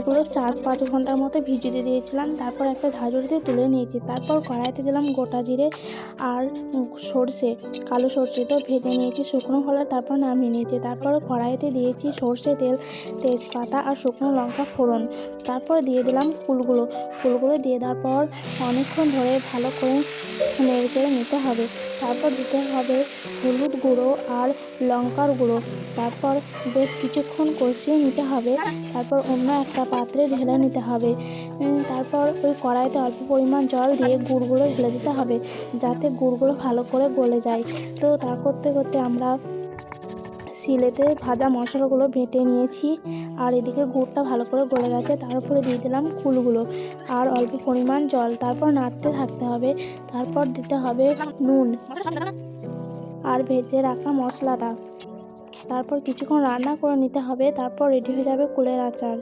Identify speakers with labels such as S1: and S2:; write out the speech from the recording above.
S1: এগুলো 4-5 ঘন্টার মতো ভিজিয়ে দিয়েছিলাম। তারপর একটা ঝাঁঝরিতে তুলে নিয়েছি। তারপর কড়াইতে দিলাম গোটা জিরে আর সর্ষে, কালো সর্ষে তো ভেজে নিয়েছি শুকনো হলে তারপর নামিয়ে নিয়েছি। তারপর কড়াইতে দিয়েছি সর্ষে তেল, তেজপাতা আর শুকনো লঙ্কা ফোড়ন। তারপর দিয়ে দিলাম ফুলগুলো দিয়ে দেওয়ার পর অনেকক্ষণ ধরে ভালো করে নেড়ে চেড়ে নিতে হবে। তারপর দিতে হবে হলুদ গুঁড়ো আর লঙ্কার গুঁড়ো। তারপর বেশ কিছুক্ষণ কষিয়ে নিতে হবে। তারপর অন্য একটা পাত্রে ঢেলে নিতে হবে। তারপর ওই কড়াইতে অল্প পরিমাণ জল দিয়ে গুড়গুলো ঢেলে দিতে হবে যাতে গুড়গুলো ভালো করে গলে যায়। তো তা করতে করতে আমরা শিলেতে ভাজা মশলাগুলো বেটে নিয়েছি আর এদিকে গুড়টা ভালো করে গলে গেছে। তার উপরে দিয়ে দিলাম কুলগুলো আর অল্প পরিমাণ জল। তারপর নাড়তে থাকতে হবে। তারপর দিতে হবে নুন আর ভেজে রাখা মশলাটা। তারপর কিছুক্ষণ রান্না করে নিতে হবে। তারপর রেডি হয়ে যাবে কুলের আচার।